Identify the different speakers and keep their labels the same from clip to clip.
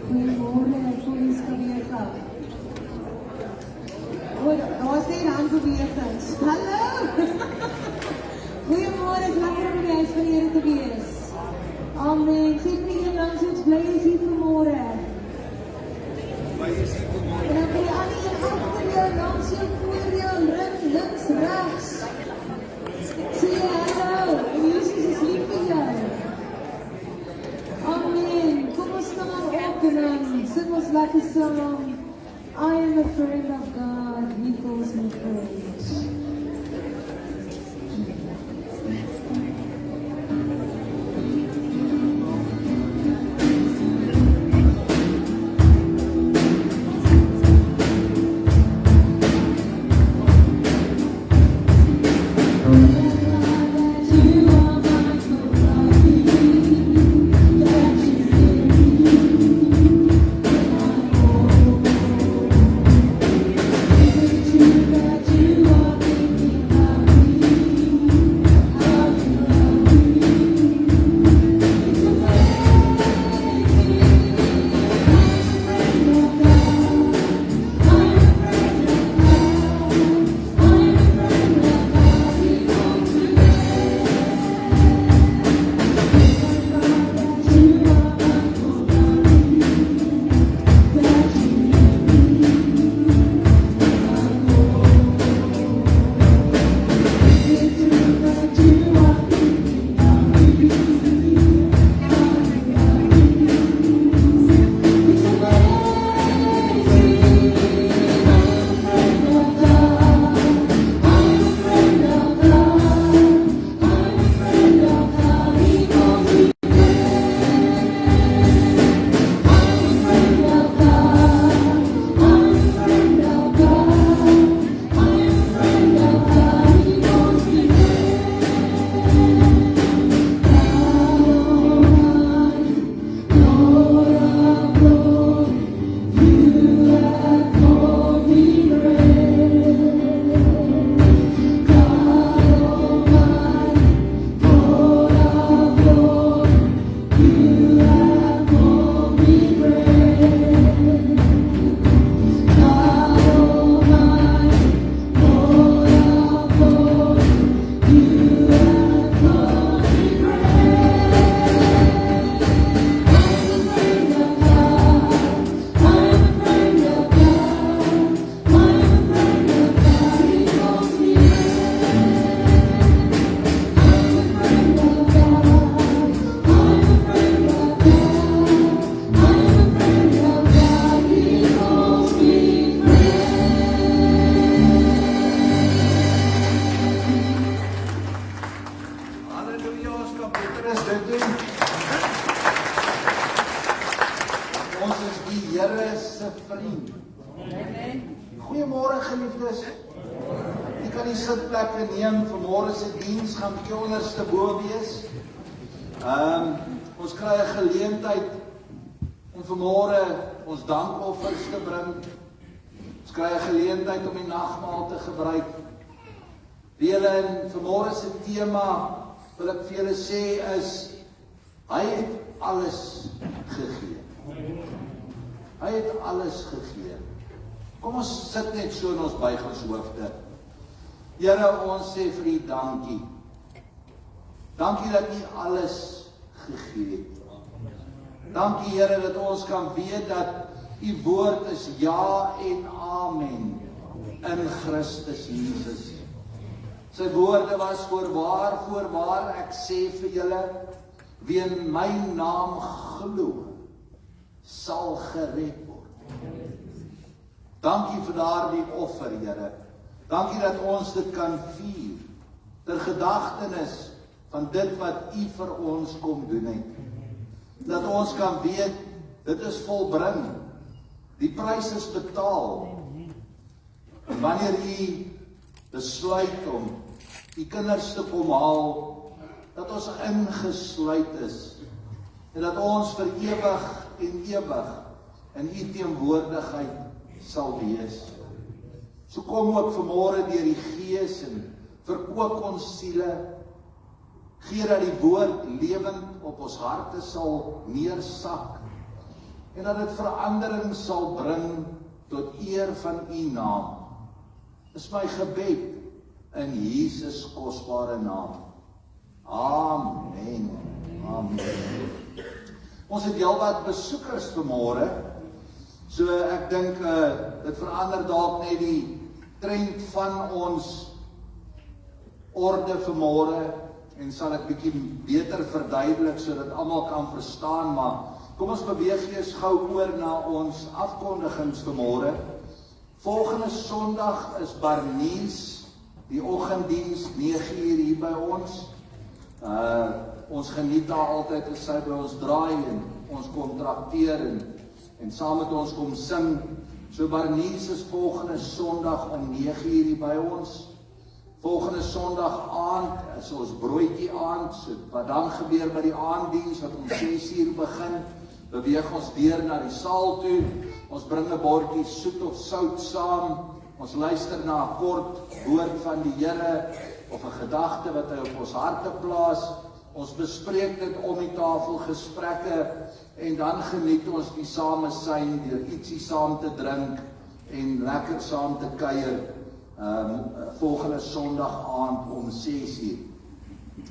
Speaker 1: Goeiemorgen, Feliz Kavierka. Daar is nie handbewegings. Hallo! Goeiemorgen, het is lekker om in die huis van die Here te wees. Amen. Sê vir die Here langs ons, bly is hier vanmorgen. En dan kan die ander een achter jou, langs jou, voor jou, links, rechts. Sê jy hallo, en Jesus is lief vir jou. Amen. Kom ons staan maar op en dan sing ons lekker saam. I am a friend of God, He calls me praise.
Speaker 2: Goeiemorgen geliefdes. Jy kan die sitplekke neem, vanmorgen se diens gaan bietjie onderste bo wees. Ons kry 'n geleentheid om vanmorgen ons dankoffers te bring. Ons kry 'n geleentheid om die nagmaal te gebruik. Julle in vanmorgen se tema wil ek vir julle sê is, hy het alles gegee. Hy het alles gegee. Kom ons sit net so in ons buigingshoofde. Here, ons sê vir U dankie. Dankie dat U alles gegee het. Dankie Here dat ons kan weet dat U woord is ja en amen in Christus Jesus. Sy woorde was voorwaar, ek sê vir julle, wie in my naam glo, sal gered word. Dankie vir daardie offer, Here. Dankie dat ons dit kan vier, ter gedagtenis van dit wat U vir ons kom doen het. Dat ons kan weet, dit is volbring. Die prys is betaal. En wanneer U besluit om U kinders te kom haal, dat ons ingesluit is, en dat ons vir ewig en ewig in U teenwoordigheid sal wees. So kom ook vanmorgen deur die Gees en verkoop ons siele, Gee dat die woord lewend op ons harte sal neersak en dat dit verandering sal bring tot eer van U naam. Dis my gebed in Jesus kosbare naam. Amen. Amen. Ons het heelwat besoekers vanmôre. So ek dink dit verander dalk net die trend van ons orde vanmôre en sal ek bietjie beter verduidelik sodat almal kan verstaan, maar kom ons beweeg eers gou oor na ons afkondigings vanmôre. Volgende Sondag is Barnies, die oggenddiens 9:00 hier by ons. Ons geniet daar altyd as sy by ons draai en ons kom trakteer en saam met ons kom sing. So Barnies is volgende Sondag om 9:00 hier by ons. Volgende Sondag aand is ons broodjie aand. So wat dan gebeur by die aanddiens wat om 6:00 begin, beweeg ons deur na die saal toe. Ons bring 'n bordjie soet of sout saam. Ons luister na 'n kort woord van die Here of 'n gedagte wat hy op ons harte plaas. Ons bespreek dit om die tafel gesprekke en dan geniet ons die samesyn deur ietsie saam te drink en lekker saam te kuier. Volgende Sondag aand om 6:00.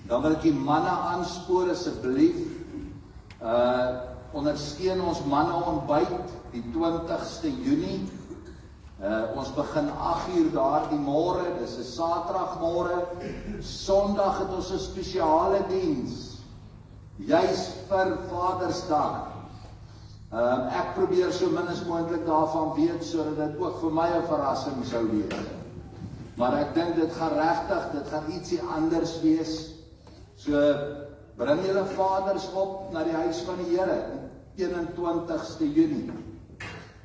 Speaker 2: Dan wil ek die manne aanspoor asseblief. Ondersteun ons manne ontbyt die 20ste Junie. Ons begin 8:00 daardie môre, dis 'n Saterdagmôre. Sondag het ons 'n spesiale diens, juis vir Vadersdag. Ek probeer so min as moontlik daarvan weet sodat dit ook vir my 'n verrassing sou wees. Maar ek dink dit gaan ietsie anders wees. So bring julle vaders op na die huis van die Here, 21ste Junie.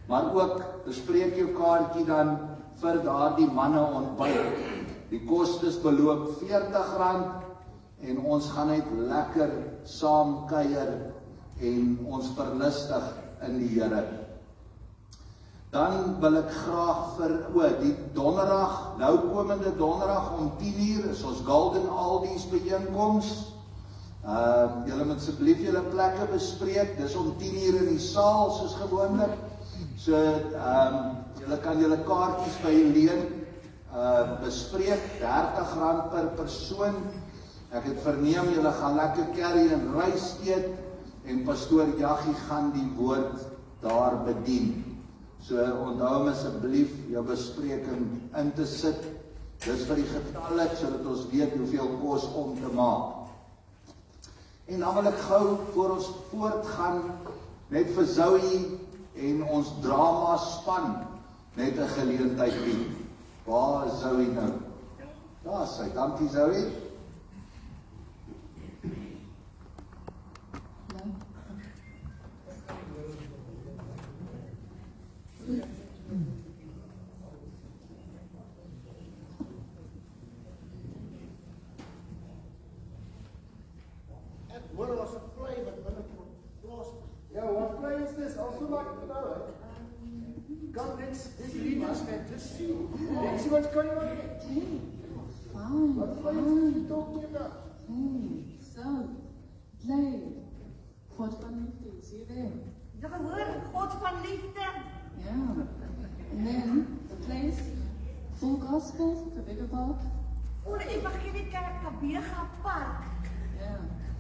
Speaker 2: Maar ook bespreek jou kaartjie dan vir daardie manne ontbyt. Die kostes beloop R40 en ons gaan net lekker saam kuier en ons verlustig in die Here. Dan wil ek graag die donderdag, nou komende donderdag om 10:00 is ons Golden Aldi's byeenkoms. Julle moet asseblief julle plekke bespreek. Dis om 10:00 in die saal soos gewoonlik. So julle kan julle kaartjies by leen bespreek, R30 per persoon. Ek het verneem julle gaan lekker curry en rys eet en pastoor Jaggie gaan die woord daar bedien. So onthou hom asseblief jou bespreking in te sit. Dis vir die getalle sodat ons weet hoeveel kos om te maak. En dan wil ek gou voor ons voortgaan net vir Zoe en ons drama span net 'n geleentheid bied. Waar is Zoe nou? Daar is sy. Dankie Zoe.
Speaker 3: What play is this? Also like to know it. God, let's leave us, man. Just see. Let's see what's going on here.
Speaker 1: Fine.
Speaker 3: What play is he talking about?
Speaker 1: Hey, so, play. God van liefde, is hier there.
Speaker 4: Je gehoor, God van liefde.
Speaker 1: Yeah. And then, the place, full gospel, the bigger part.
Speaker 4: Oor die evangelie kerk Kabega Park.
Speaker 1: Yeah.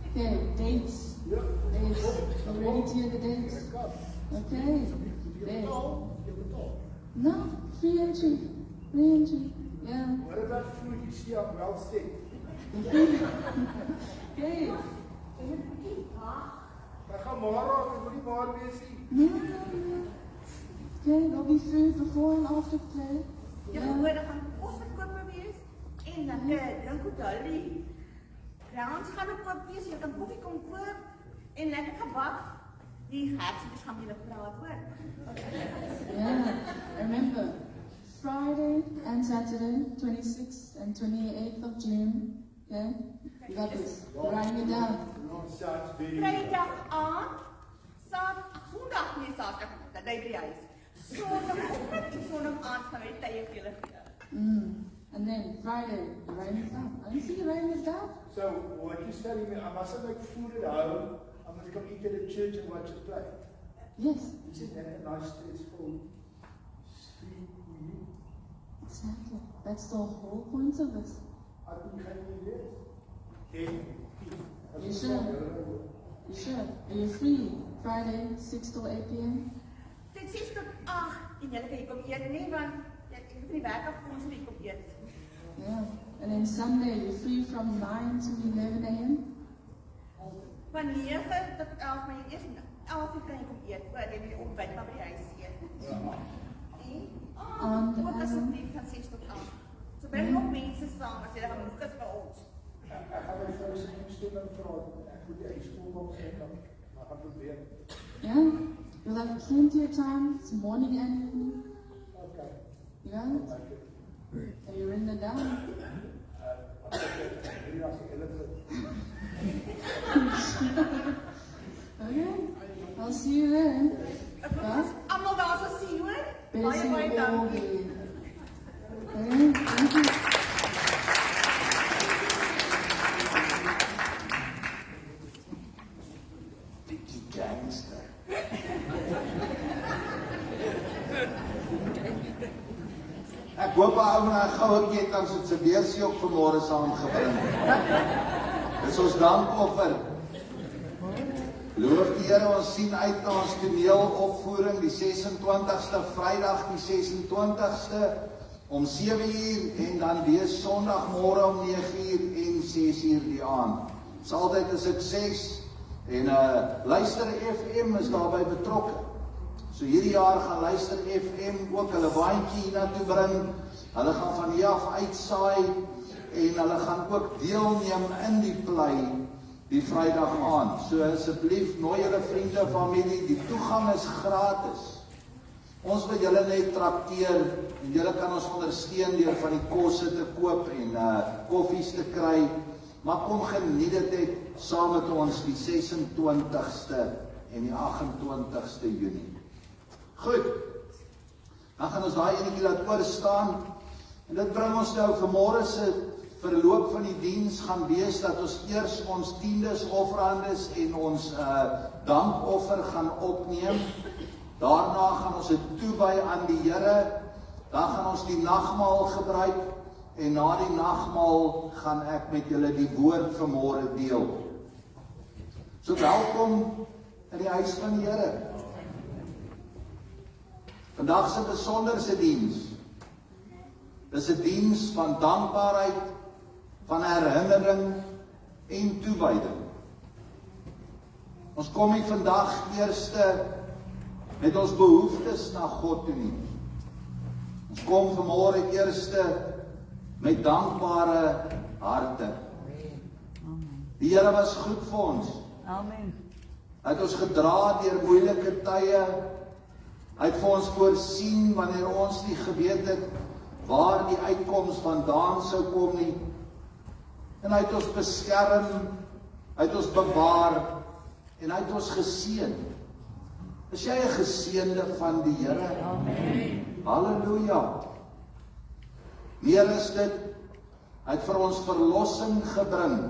Speaker 1: Okay, dates. Dates. You ready to hear the dates? Okay. Dates. No, free entry. Free entry. Yeah.
Speaker 3: What about food? You see, I'm well sick.
Speaker 1: Okay.
Speaker 3: I gaan môre, ek wil nie môre wees
Speaker 1: No,
Speaker 3: nie.
Speaker 1: no, no. Okay, there'll be food before and after play.
Speaker 4: Je gehoor, er gaan kosverkope wees. En dan drink ook hulle grounds gaan ook koop wees. Je kan koffie kom koop. En lekker gebak. Die hersies gaan julle praat hoor.
Speaker 1: Yeah. Remember, Friday and Saturday, 26th and 28th of June. Okay? You got this. Writing it down.
Speaker 4: Vrydag aand, Sondag nie Saterdag, dat hy by die huis. Sondagoggend en Sondag aand gaan hy tye vir julle gee.
Speaker 1: And then Friday, the rain is down. I didn't see the rain was down.
Speaker 3: So what you're telling me, I mustn't make food at home. I must come eat at the church and watch it play.
Speaker 1: Yes,
Speaker 3: Isn't that a nice stressful street meal?
Speaker 1: exactly. That's the whole point of it.
Speaker 3: I think I need it.
Speaker 1: You sure? You sure? Are you free Friday, 6 till 8 p.m.?
Speaker 4: Dit 6 tot 8 en julle kan hier kom eet nie, want ek het nie werk af ons hier kom eet.
Speaker 1: Yeah. And then Sunday, you're free from 9 to 11 a.m.?
Speaker 4: Van 9 tot 11, maar jy eers 11 kan jy kom eet, oor jy die ontbyt maar by die huis eet. Wat asseblief van 6 tot 8. So bring nog mense saam as jy genoeg is vir ons.
Speaker 3: Ek gaan my vrou se instemming vra. Ek moet die skoolboks hê dan. Maar gaan probeer.
Speaker 1: Yeah? You'll have plenty of time. It's morning and evening.
Speaker 3: Okay.
Speaker 1: You got it? Have you written it down? Okay. I'll see you then. Huh?
Speaker 4: Almal daar sal sien hoor.
Speaker 1: Better see
Speaker 4: Baie
Speaker 1: you all
Speaker 4: dankie.
Speaker 1: day. Okay, thank you.
Speaker 2: Bietjie gangster. Ek hoop ou na 'n goue ketting soos se beursie ook vanmôre saamgebring. Dis ons dankoffer. Loof die Here, ons sien uit na ons toneelopvoering die 26ste Vrydag die 26ste om 7:00 en dan weer Sondagmôre om 9:00 en 6:00 die aand. Dit is altyd 'n sukses en Luister FM is daarbey betrokke. So hierdie jaar gaan Luister FM ook hulle waantjie hiernatoe bring. Hulle gaan van hier af uitsaai en hulle gaan ook deelneem in die play die Vrydag aand. So asseblief nooi julle vriende en familie, die toegang is gratis. Ons wil julle net trakteer en julle kan ons ondersteun deur van die kosse te koop en koffies te kry. Maar kom geniet dit net saam met ons die 26ste en die 28ste Junie. Goed. Dan gaan ons daai enetjie laat oor staan. En dit bring ons nou vanmôre se verloop van die diens gaan wees dat ons eers ons tiendes, offerandes en ons dankoffer gaan opneem. Daarna gaan ons dit toewy aan die Here. Dan gaan ons die nagmaal gebruik en na die nagmaal gaan ek met julle die woord vanmôre deel. So welkom in die huis van die Here. Vandag se besonderse diens. Dis 'n diens van dankbaarheid, van herinnering en toewyding. Ons kom nie vandag eerste met ons behoeftes na God toe nie. Ons kom vanmôre eerste met dankbare harte. Die Here was goed vir ons.
Speaker 5: Amen.
Speaker 2: Hy het ons gedra deur moeilike tye. Hy het vir ons voorsien wanneer ons nie geweet het waar die uitkoms vandaan sou kom nie. En hy het ons beskerm, hy het ons bewaar en hy het ons geseën. Is jy 'n geseënde van die Here?
Speaker 5: Amen.
Speaker 2: Halleluja. Meer is dit, hy het vir ons verlossing gebring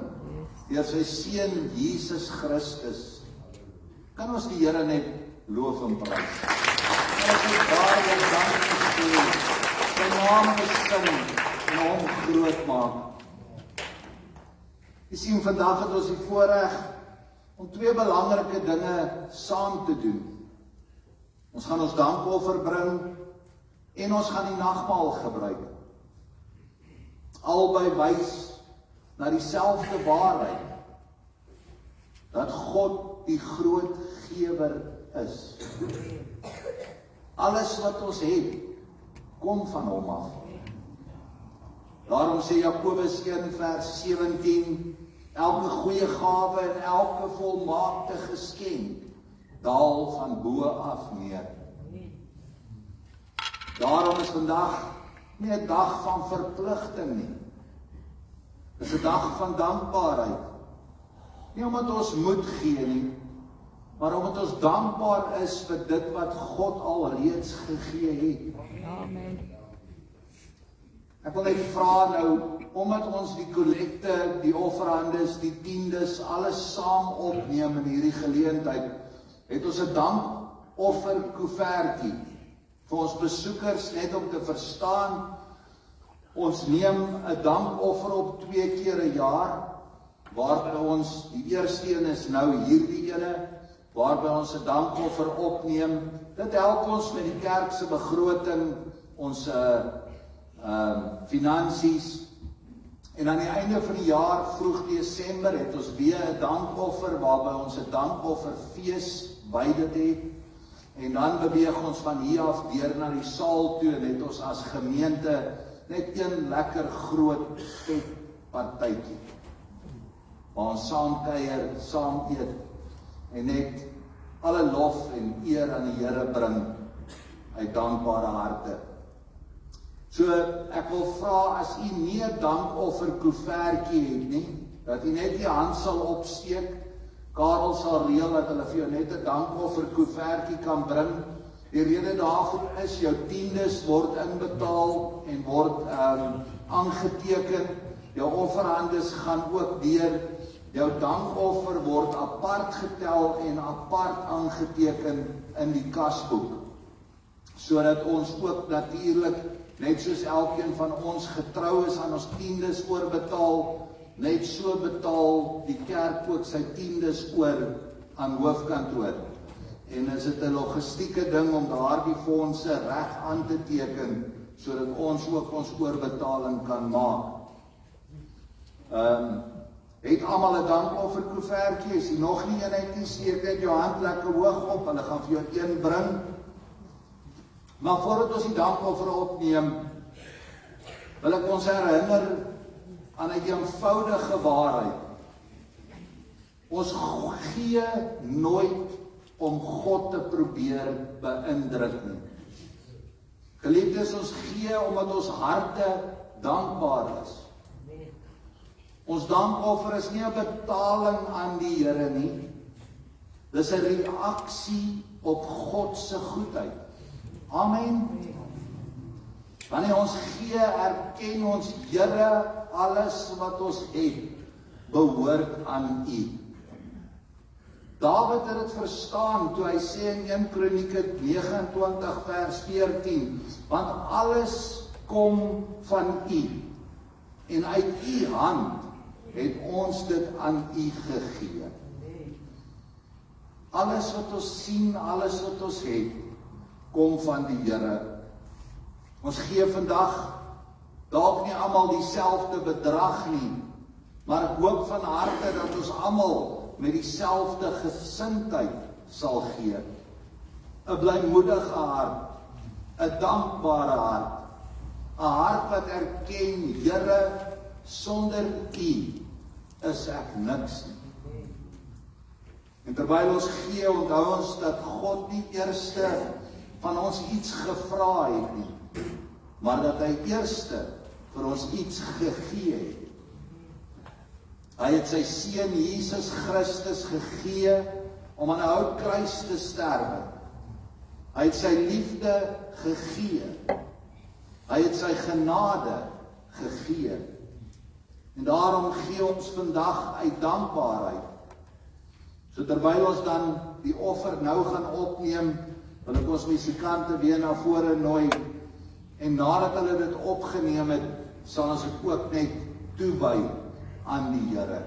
Speaker 2: deur sy seun Jesus Christus. Kan ons die Here net loof en prys? Kan ons net baie dankie sê, sy naam besing en hom groot maak. Jy sien, vandag het ons die voorreg om twee belangrike dinge saam te doen. Ons gaan ons dankoffer bring en ons gaan die nagmaal gebruik. Albei wys na dieselfde waarheid, dat God die groot gewer is. Alles wat ons het, kom van hom af. Daarom sê Jakobus 1 vers 17, elke goeie gawe en elke volmaakte geskenk daal van bo af neer. Daarom is vandag nie 'n dag van verpligting nie. Dis 'n dag van dankbaarheid. Nie omdat ons moet gee nie, maar omdat ons dankbaar is vir dit wat God al reeds gegee het.
Speaker 5: Amen.
Speaker 2: Ek wil net vra nou, omdat ons die kollekte, die offerandes, die tiendes, alles saam opneem in hierdie geleentheid, het ons 'n dankofferkoevertjie vir ons besoekers, net om te verstaan, ons neem 'n dankoffer op 2 keer 'n jaar, waarby ons, die eerste een is nou hierdie ene, waarby ons 'n dankoffer opneem. Dit help ons met die kerk se begroting, ons finansies. En aan die einde van die jaar, vroeg Desember, het ons weer 'n dankoffer, waarby ons 'n dankofferfees by dit het. En dan beweeg ons van hier af deur na die saal toe, en het ons as gemeente net een lekker groot vet partytjie, waar ons saam kuier, saam eet, en net alle lof en eer aan die Here bring uit dankbare harte. So, ek wil vra, as u nie 'n dankofferkoevertjie het nie, dat u net die hand sal opsteek. Karel sal reël dat hulle vir jou net 'n dankofferkoevertjie kan bring. Die rede daarvoor is, jou tiendes word inbetaal en word aangeteken. Jou offerandes gaan ook deur. Jou dankoffer word apart getel en apart aangeteken in die kasboek. Sodat ons ook natuurlik, net soos elkeen van ons getrou is aan ons tiendes oorbetaal, net so betaal die kerk ook sy tiendes oor aan hoofkantoor. En is dit 'n logistieke ding om daardie fondse reg aan te teken, sodat ons ook ons oorbetaling kan maak. Het almal 'n dankofferkoevertjie? As jy nog nie een het nie, steek net jou hand lekker hoog op, hulle gaan vir jou een bring. Maar voordat ons die dankoffer opneem, wil ek ons herinner aan 'n eenvoudige waarheid. Ons gee nooit om God te probeer beïndruk nie. Geliefdes, ons gee omdat ons harte dankbaar is. Ons dankoffer is nie 'n betaling aan die Here nie. Dis 'n reaksie op God se goedheid. Amen. Wanneer ons gee, erken ons, Here, alles wat ons het, behoort aan U. Dawid het dit verstaan toe hy sê in 1 Kronieke 29 vers 14, want alles kom van U, en uit U hand het ons dit aan U gegee. Alles wat ons sien, alles wat ons het, kom van die Here. Ons gee vandag dalk nie almal dieselfde bedrag nie, maar ek hoop van harte dat ons almal met dieselfde gesindheid sal gee. 'n blymoedige hart, 'n dankbare hart, 'n hart wat erken, Here, sonder U is ek niks nie. En terwyl ons gee, onthou ons dat God nie eerste van ons iets gevra het nie, maar dat hy eerste vir ons iets gegee het. Hy het sy seun Jesus Christus gegee om aan 'n houtkruis te sterwe. Hy het sy liefde gegee. Hy het sy genade gegee. En daarom gee ons vandag uit dankbaarheid. So terwyl ons dan die offer nou gaan opneem, wil ek ons musikante weer na vore nooi. En nadat hulle dit opgeneem het, sal ons dit ook net toewy aan die Here.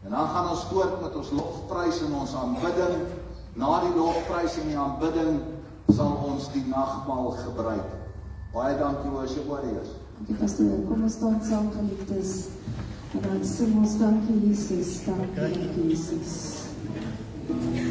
Speaker 2: En dan gaan ons voort met ons lofprys en ons aanbidding. Na die lofprys en die aanbidding sal ons die nagmaal gebruik. Baie dankie worship warriors.
Speaker 1: Dankie pastoor, kom ons staan saam geliefdes. En dan sing ons dankie Jesus, dankie Jesus.
Speaker 5: Thank you.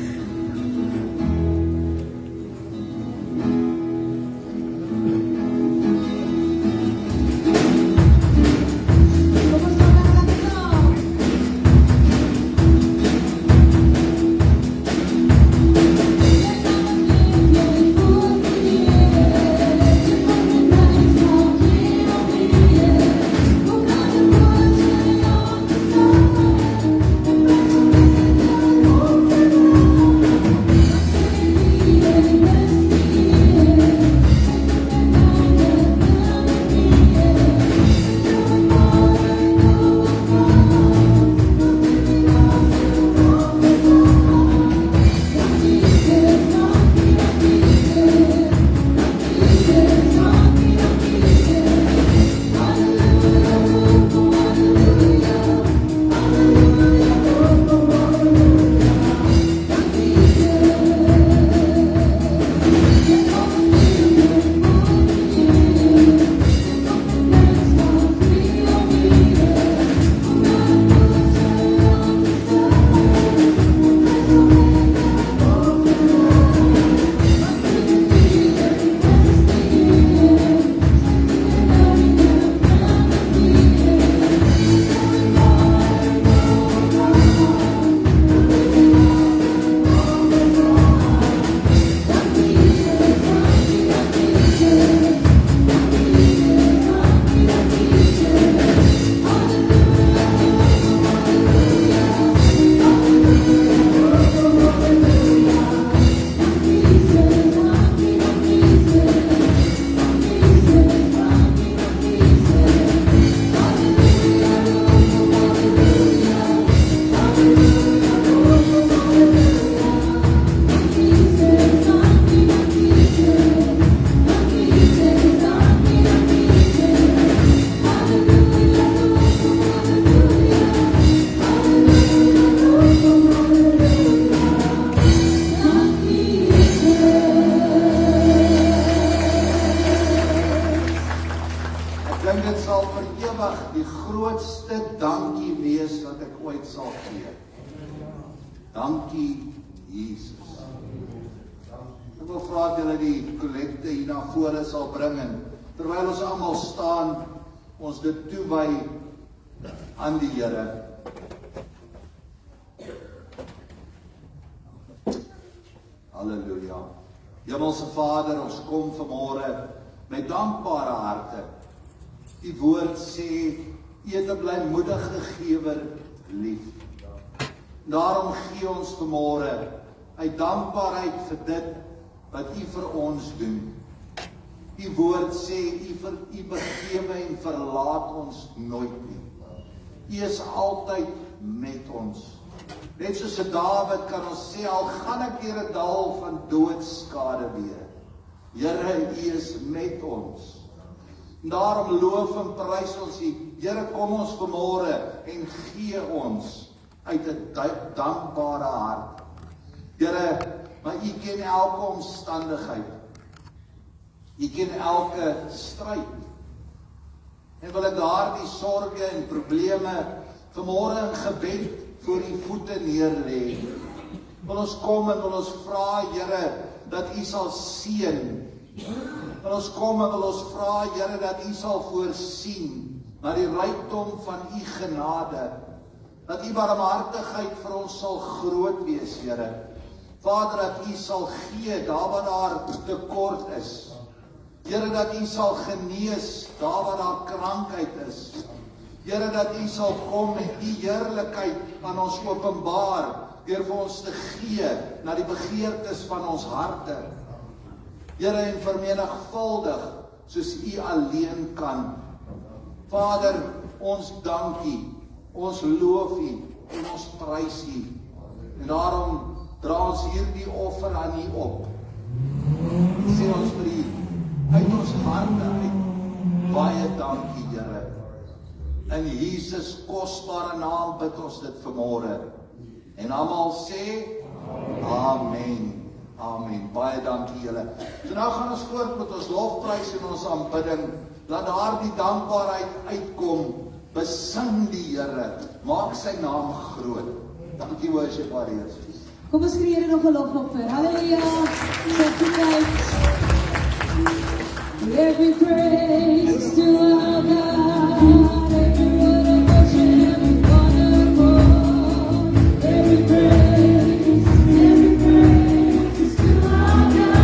Speaker 2: ooit sal gee. Dankie, Jesus. Ek wil vra dat julle die kollekte hier na vore sal bring en terwyl ons almal staan, ons dit toewy aan die Here. Halleluja. Hemelse Vader, ons kom vanmôre met dankbare harte. Die woord sê, U het 'n blymoedige gewer lief. Daarom gee ons vanmôre uit dankbaarheid vir dit wat U vir ons doen. Die woord sê, U begewe en verlaat ons nooit nie. U is altyd met ons. Net soos 'n Dawid kan ons sê, al gaan ek deur 'n dal van doodskade weer. Here, U is met ons. En daarom loof en prys ons U. Here, kom ons vanmôre en gee ons uit 'n dankbare hart. Here, maar U ken elke omstandigheid. U ken elke stryd. En wil ek daardie sorge en probleme vanmôre in gebed voor U voete neerlê. Wil ons kom en wil ons vra, Here, dat U sal seën. Wil ons kom en wil ons vra, Here, dat U sal voorsien na die rykdom van U genade. Dat U barmhartigheid vir ons sal groot wees, Here. Vader, dat U sal gee daar waar daar tekort is. Here, dat U sal genees daar waar daar krankheid is. Here, dat U sal kom en U heerlikheid aan ons openbaar, deur vir ons te gee na die begeertes van ons harte. Here, en vermenigvuldig soos U alleen kan. Vader, ons dank U, ons loof U en ons prys U. En daarom dra ons hierdie offer aan U op. Sê ons vir U uit ons harte uit, baie dankie, Here. In Jesus kosbare naam bid ons dit vanmôre. En almal sê, Amen. Amen. Baie dankie julle. So nou gaan ons voort met ons lofprys en ons aanbidding. Laat daardie dankbaarheid uitkom. Besing die Here. Maak sy naam groot. Dankie worship warriors.
Speaker 1: Kom ons gee Here nog 'n lofoffer. Halleluja. Every praise to our God. Every word of worship is wonderful. Every praise is to our God.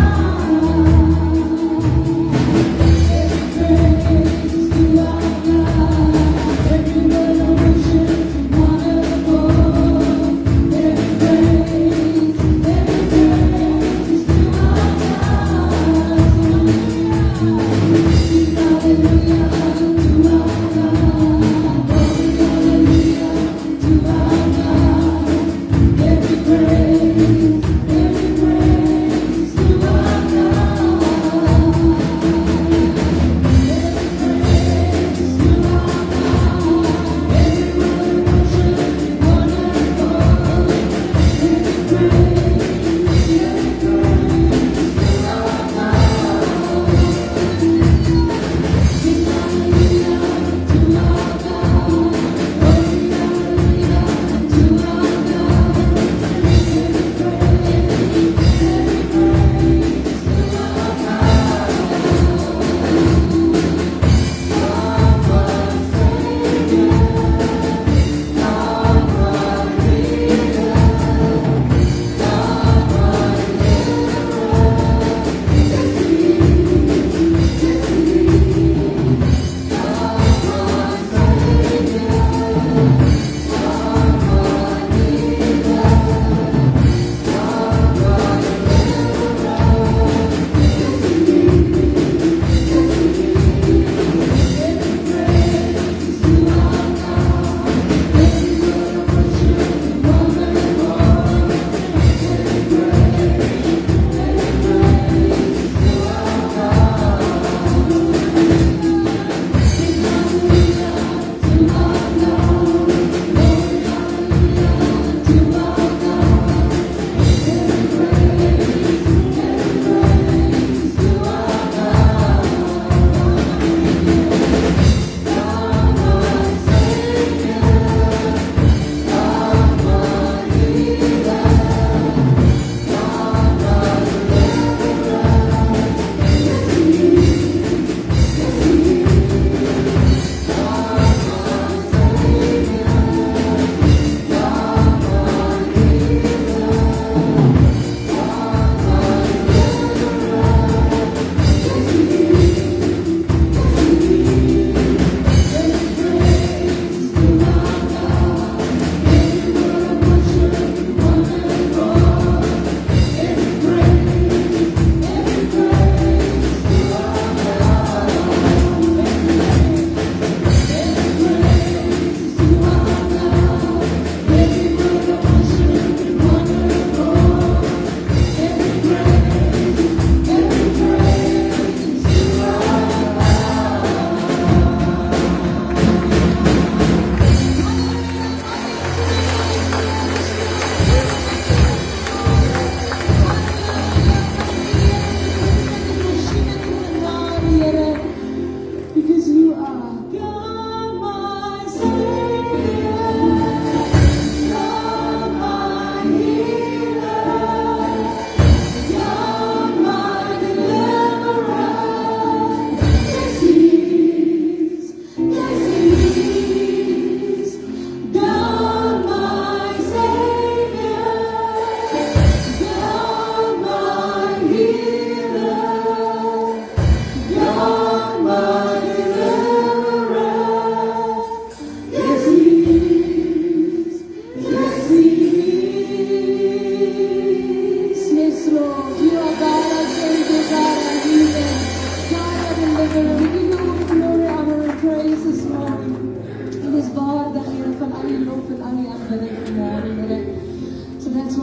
Speaker 1: Every praise is to our God. Every word of worship is wonderful. Every praise is to our God. Hallelujah.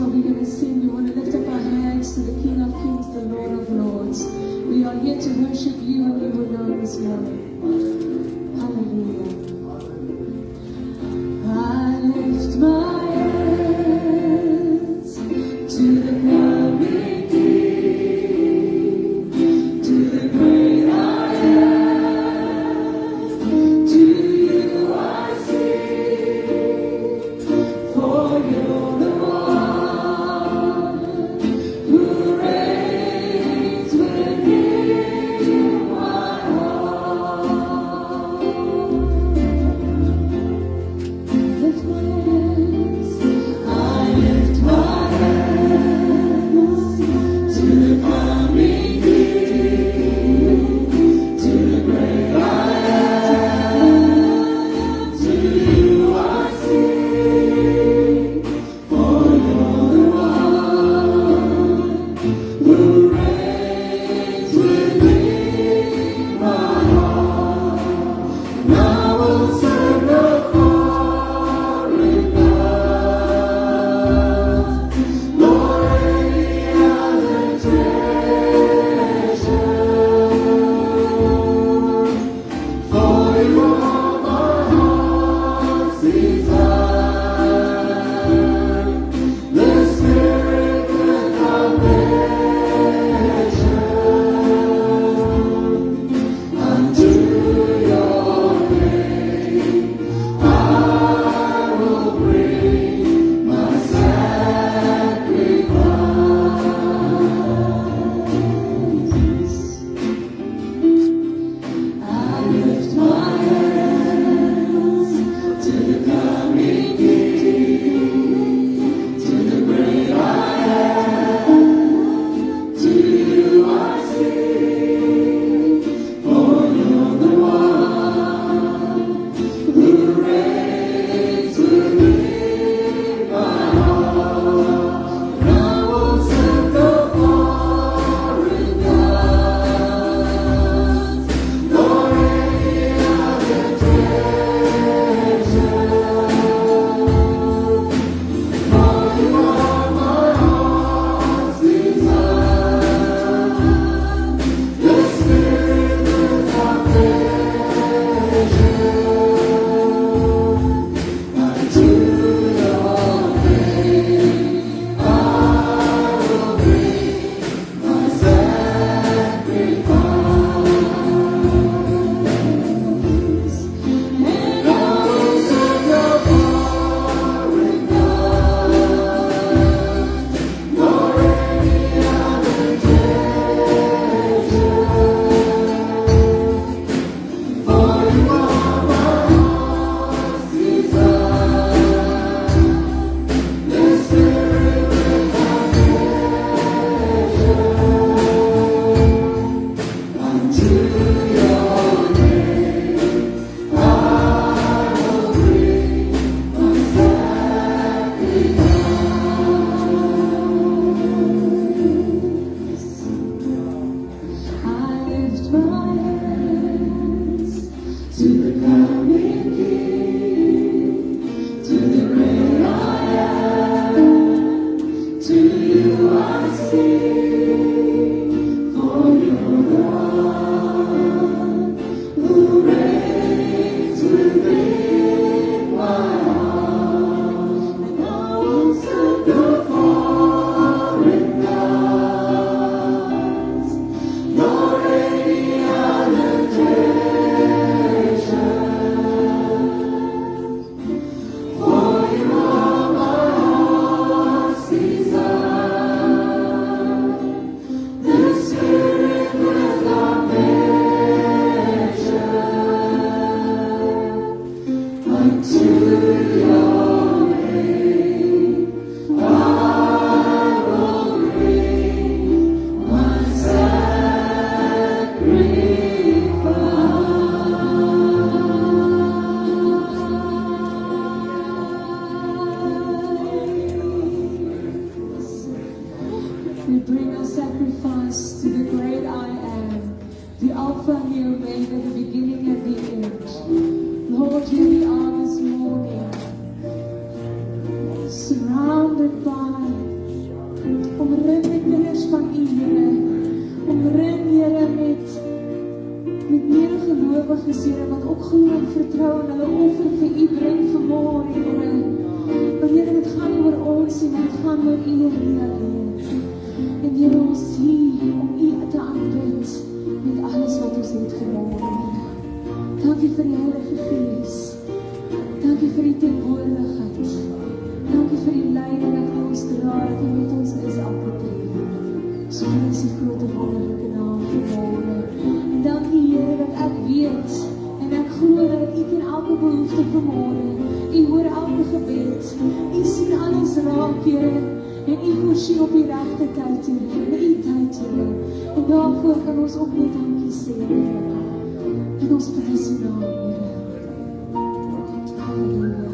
Speaker 1: what we're going to sing. We want to lift up our hands to the King of Kings, the Lord of Lords. We are here to worship you and you alone this morning. Hallelujah. I lift my hands to the coming King, to the great I am. To you I sing, for you're the one who reigns within my heart. Lift my hands, I lift my hands to the coming King, to the great I am. To you I sing, for you're the one who reigns within my heart. And I will serve the foreign gods, nor any other treasure. For you are my heart's desire, the Spirit without measure. Unto your name I will bring my sacrifice. I lift my hands to the coming King, to the great I am. To you I sing, for you're the one who reigns within my heart. And I will serve the foreign gods, nor any other treasure. For you are my heart's desire, the Spirit without measure. Unto your name I will bring my sacrifice. And I will serve the foreign gods, nor any other treasure. For you are my heart's desire, the Spirit without measure. Unto your name I will bring my sacrifice. I lift my hands to the coming King, to the great I am. To you I sing, for you're the one who reigns within my heart. And I will serve the foreign gods, nor any other treasure. For you are my heart's desire, the Spirit without measure. Unto your name I will bring my sacrifice. We bring our sacrifice to the great I am, the Alpha and the Omega, the beginning and the end. Lord, here we are this morning, surrounded by van U, Here. Omring, Here, met medegelowiges, Here, wat ook glo en vertrou en hulle offer vir U bring vanmôre, Here. Want Here, dit gaan nie oor ons nie, maar dit gaan oor U alleen. En Here, ons is hier om U te aanbid met alles wat ons het vanmôre, Here. Dankie vir die Heilige Gees. Dankie vir die teenwoordigheid. Dankie vir die leiding dat U ons dra, dat U met ons is elke tyd. So is die grote wonderlike naam vanmôre. En dankie, Here, dat ek weet en ek glo dat U ken elke behoefte vanmôre. U hoor elke gebed. U sien alles raak, Here. En U voorsien op die regte tyd, Here. In U tyd, Here. En daarvoor kan ons ook net dankie sê, Here. En ons prys U naam, Here. Halleluja.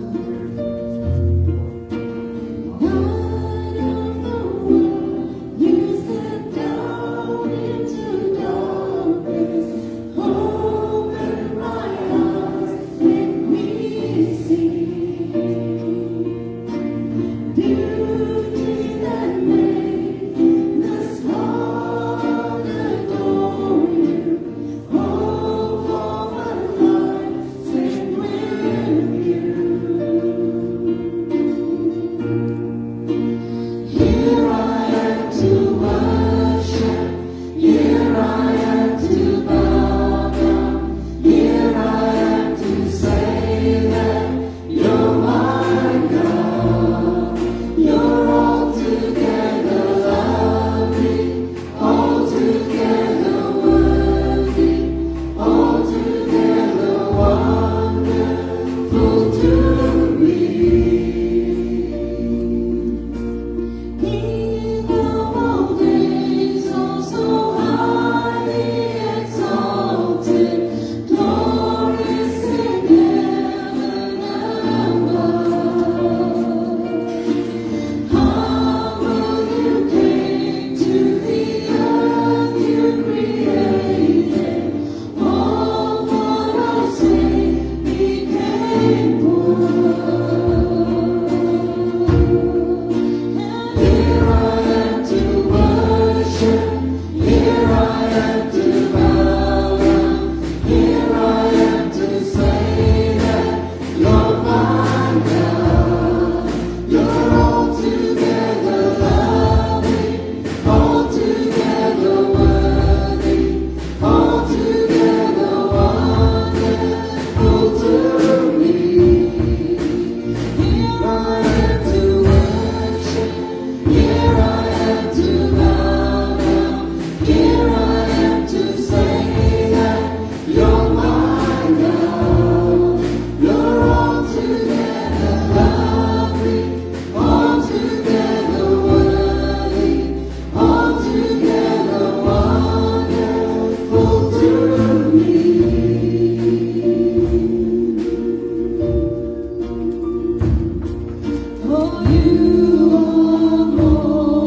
Speaker 1: Oh, you are more.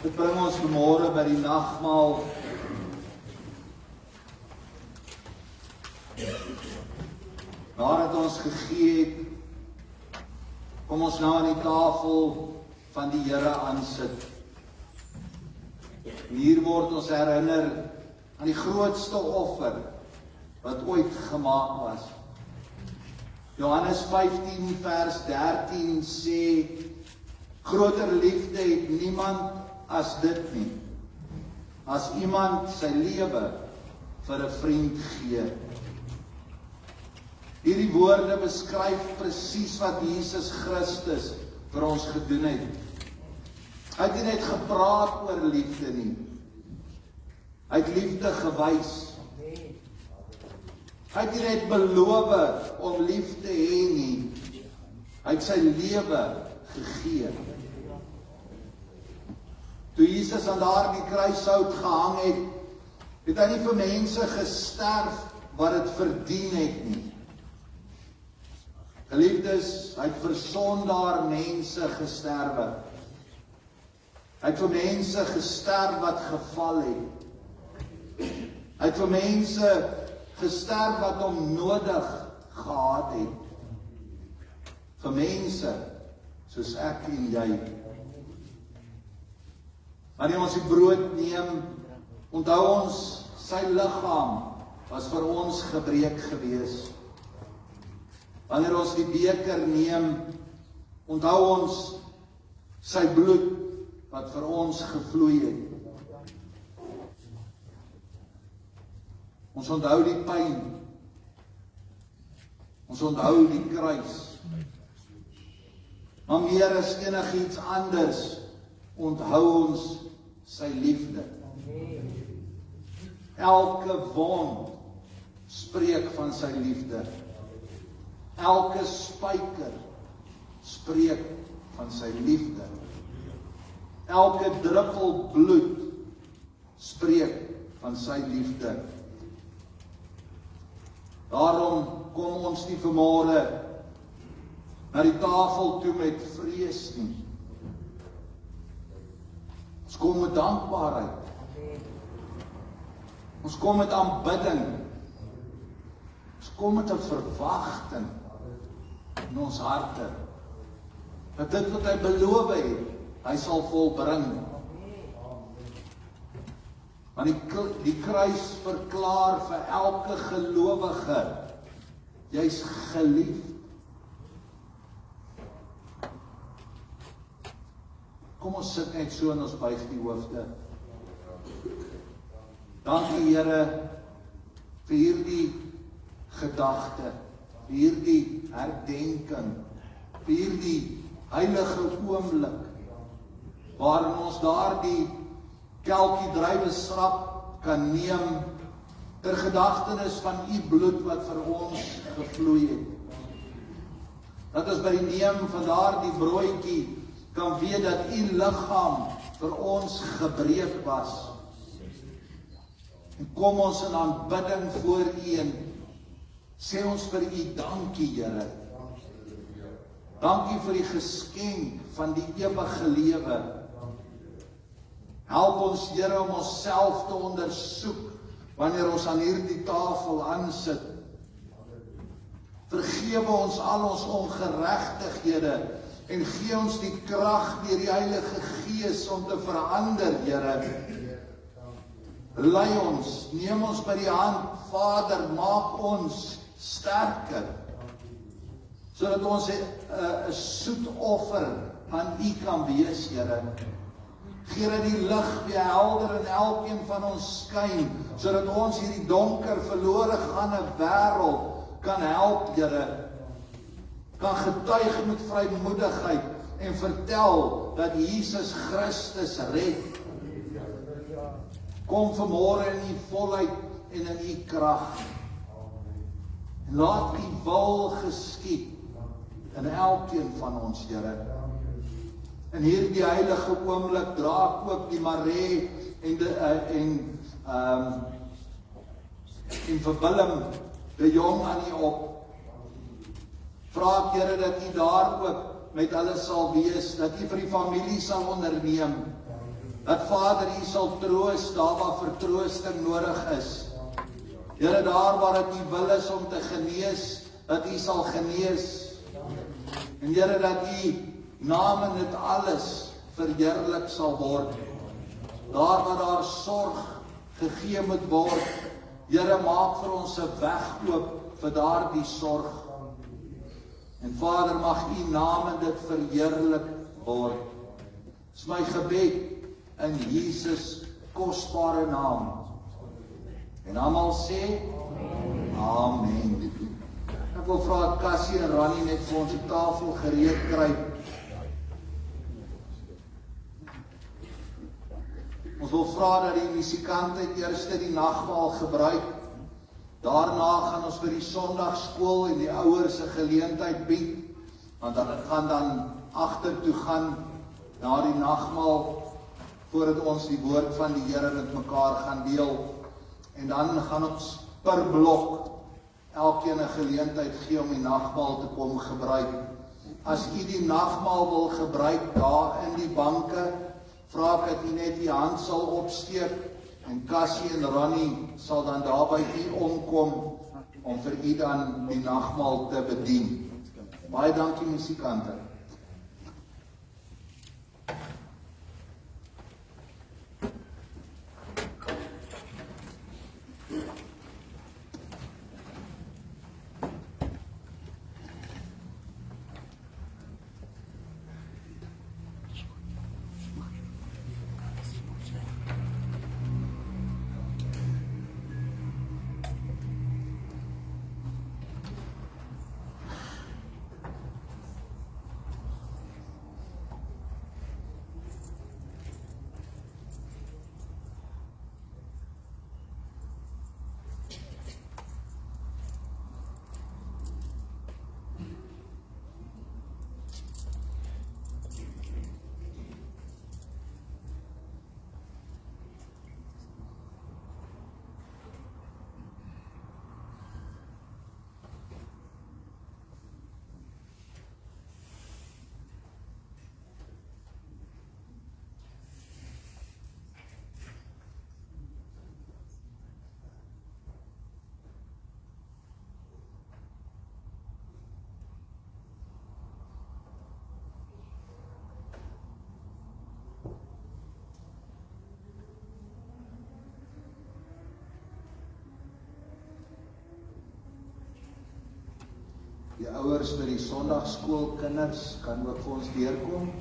Speaker 2: Dit bring ons vanmôre by die nagmaal. Nadat ons gegee het, kom ons nou aan die tafel van die Here aansit. En hier word ons herinner aan die grootste offer wat ooit gemaak was. Johannes 15 vers 13 sê, groter liefde het niemand as dit nie, as iemand sy lewe vir 'n vriend gee. Hierdie woorde beskryf presies wat Jesus Christus vir ons gedoen het. Hy het nie net gepraat oor liefde nie. Hy het liefde gewys. Hy het nie net beloof om lief te hê nie. Hy het sy lewe gegee. Toe Jesus aan daardie kruishout gehang het, het hy nie vir mense gesterf wat dit verdien het nie. Geliefdes, hy het vir sondaar mense gesterwe. Hy het vir mense gesterf wat geval het. Hy het vir mense gesterf wat hom nodig gehad het. Vir mense soos ek en jy. Wanneer ons die brood neem, onthou ons sy liggaam was vir ons gebreek gewees. Wanneer ons die beker neem, onthou ons sy bloed wat vir ons gevloei het. Ons onthou die pyn. Ons onthou die kruis. Maar meer as enigiets anders, onthou ons sy liefde. Elke wond spreek van sy liefde. Elke spyker spreek van sy liefde. Elke druppel bloed spreek van sy liefde. Daarom kom ons nie vanmôre na die tafel toe met vrees nie. Ons kom met dankbaarheid. Ons kom met aanbidding. Ons kom met 'n verwagting in ons harte. Dat dit wat hy beloof het, hy sal volbring. Want die kruis verklaar vir elke gelowige, jy's geliefd. Kom ons sit net so en ons buig die hoofde. Dankie Here vir hierdie gedagte, vir hierdie herdenking, vir hierdie heilige oomblik, waarin ons daardie kelkie druiwesrap kan neem, ter gedagtenis van u bloed wat vir ons gevloei het. Dat ons by die neem van daardie broodjie kan weet dat u liggaam vir ons gebreek was. En kom ons in aanbidding voor u en sê ons vir u dankie, Here. Dankie vir die geskenk van die ewige lewe. Help ons, Here, om onsself te ondersoek wanneer ons aan hierdie tafel aansit. Vergewe ons al ons ongeregtighede en gee ons die krag deur die Heilige Gees om te verander, Here. Lei ons, neem ons by die hand, Vader, maak ons sterker, sodat ons 'n soet offer aan u kan wees, Here. Gee dat die lig weer helder in elkeen van ons skyn, sodat ons hierdie donker, verlore gaande wêreld kan help, Here. Kan getuig met vrymoedigheid en vertel dat Jesus Christus red. Kom vanmôre in u volheid en in u krag. En laat u wil geskied in elkeen van ons, Here. In hierdie heilige oomblik dra ek ook die Maree en vir Willem de Jong aan u op. Vra ek, Here, dat u daar ook met hulle sal wees, dat u vir die familie sal onderneem, Dat Vader, U sal troos daar waar vertroosting nodig is. Here, daar waar dit U wil is om te genees, dat U sal genees. En Here, dat U naam in dit alles verheerlik sal word. Daar waar daar sorg gegee moet word, Here, maak vir ons 'n weg oop vir daardie sorg. En Vader, mag U naam in dit verheerlik word. Dis my gebed in Jesus kosbare naam. En almal sê, Amen. Ek wil vra dat Cassie en Ronnie net vir ons 'n tafel gereed kry. Ons wil vra dat die musikante eers die nagmaal gebruik. Daarna gaan ons vir die Sondagskool en die ouers 'n geleentheid bied, want dit gaan dan agtertoe gaan na die nagmaal, voordat ons die woord van die Here met mekaar gaan deel. En dan gaan ons per blok elkeen 'n geleentheid gee om die nagmaal te kom gebruik. As u die nagmaal wil gebruik daar in die banke, vra ek dat u net die hand sal opsteek en Cassie en Ronnie sal dan daar by u omkom om vir u dan die nagmaal te bedien. Baie dankie musikante. Die ouers by die Sondagskool kinders kan ook vir ons deurkom.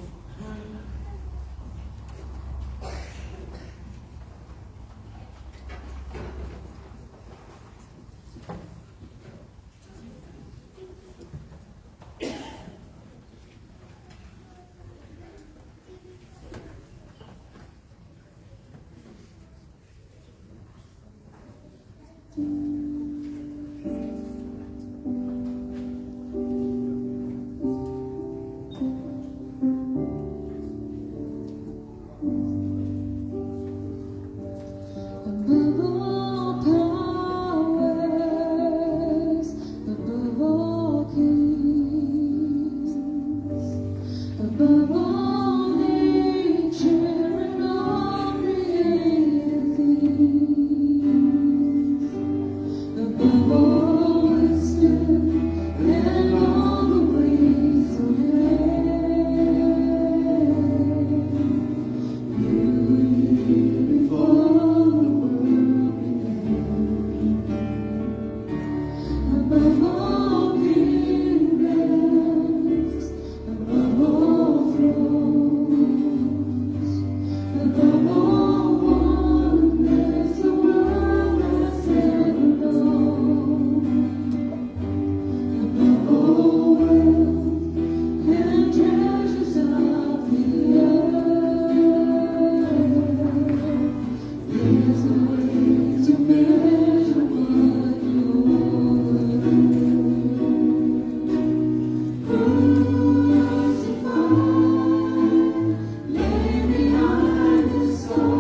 Speaker 1: So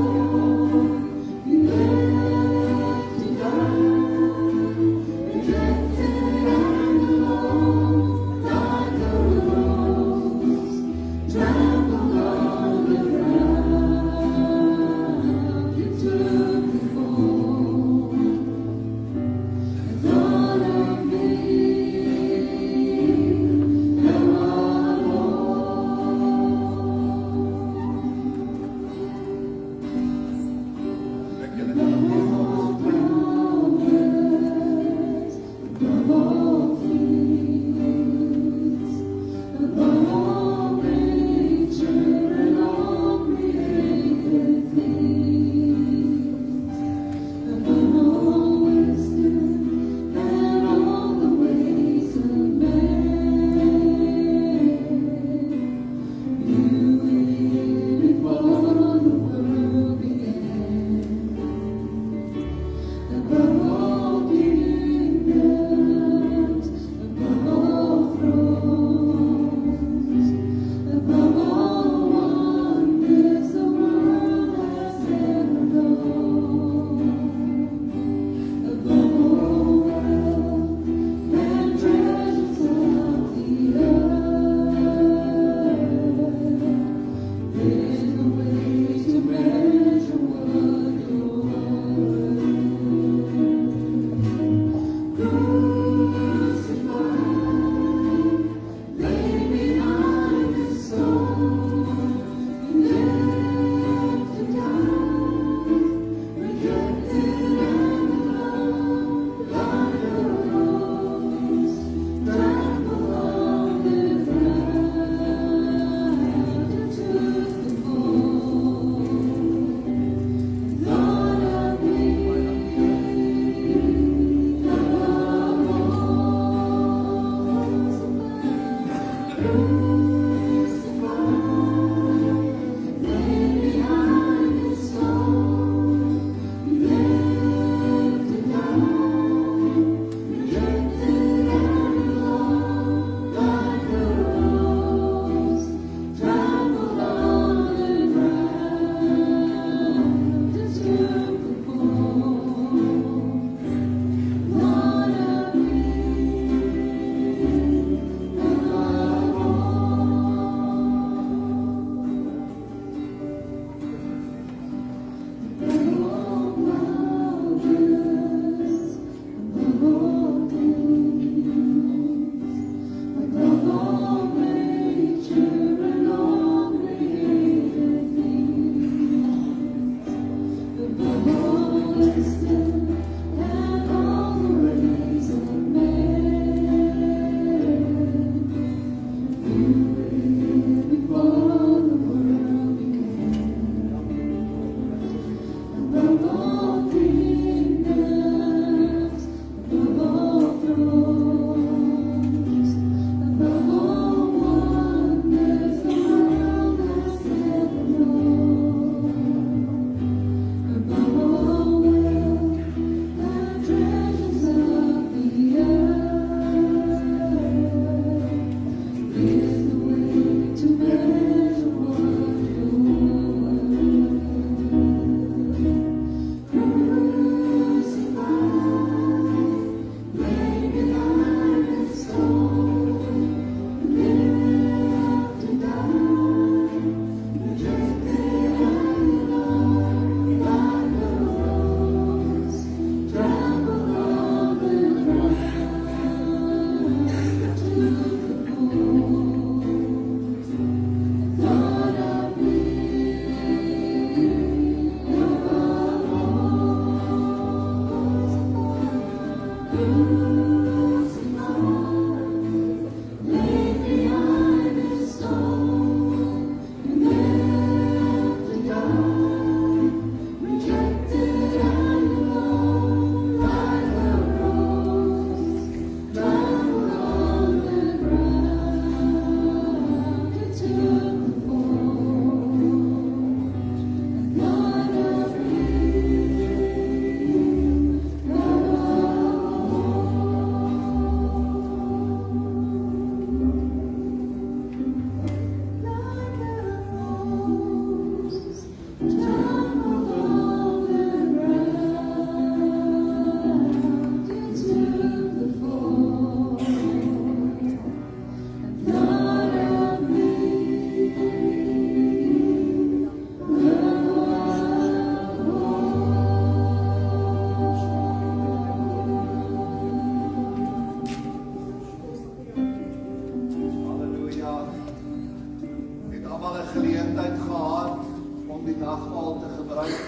Speaker 2: nagmaal te gebruik.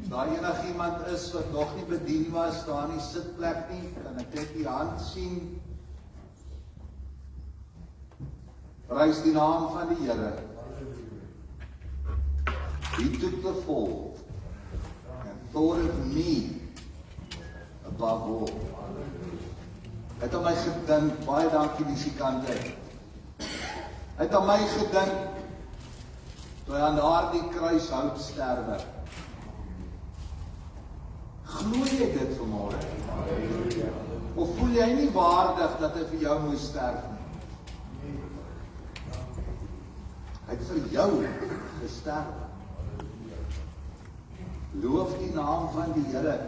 Speaker 2: As daar enigiemand is wat nog nie bedien was, daar in die sitplek nie, kan ek net die hand sien. Prys die naam van die Here. He took the fall and thought of me above all. Hy het aan my gedink, baie dankie musikante. Hy het aan my gedink, toe hy aan daardie kruishout sterwe. Glo jy dit vanmôre? Of voel jy nie waardig dat hy vir jou moes sterf nie? Hy het vir jou gesterf. Loof die naam van die Here.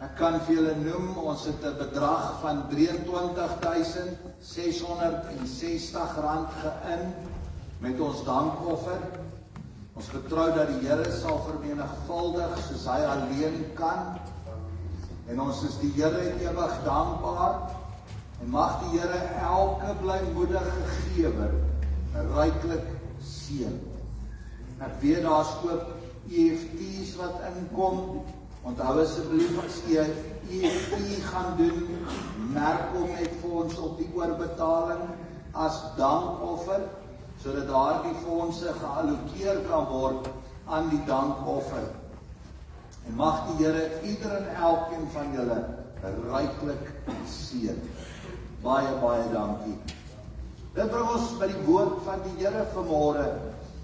Speaker 2: Ek kan vir julle noem, ons het 'n bedrag van R23.660 geïn met ons dankoffer. Ons vertrou dat die Here sal vermenigvuldig soos hy alleen kan. En ons is die Here ewig dankbaar. En mag die Here elke blymoedige gewer ryklik seën. Ek weet daar's ook EFT's wat inkom. Onthou asseblief as jy EFT gaan doen, merk hom net vir ons op die oorbetaling as dankoffer, sodat daardie fondse geallokeer kan word aan die dankoffer. En mag die Here ieder en elkeen van julle ryklik seën. Baie, baie dankie. Dit bring ons by die woord van die Here vanmôre.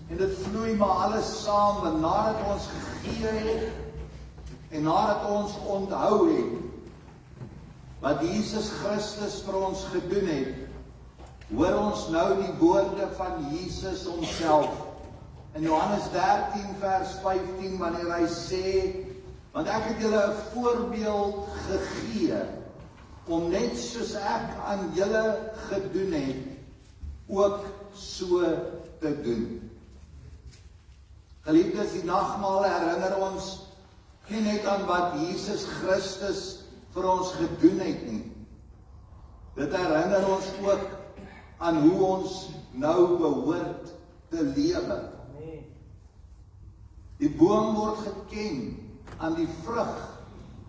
Speaker 2: En dit vloei maar alles saam, want nadat ons gegee het, en nadat ons onthou het, wat Jesus Christus vir ons gedoen het, hoor ons nou die woorde van Jesus homself. In Johannes 13 vers 15, wanneer hy sê, want ek het julle 'n voorbeeld gegee, om net soos ek aan julle gedoen het, ook so te doen. Geliefdes, die nagmaal herinner ons nie net aan wat Jesus Christus vir ons gedoen het nie. Dit herinner ons ook aan hoe ons nou behoort te lewe. Die boom word geken aan die vrug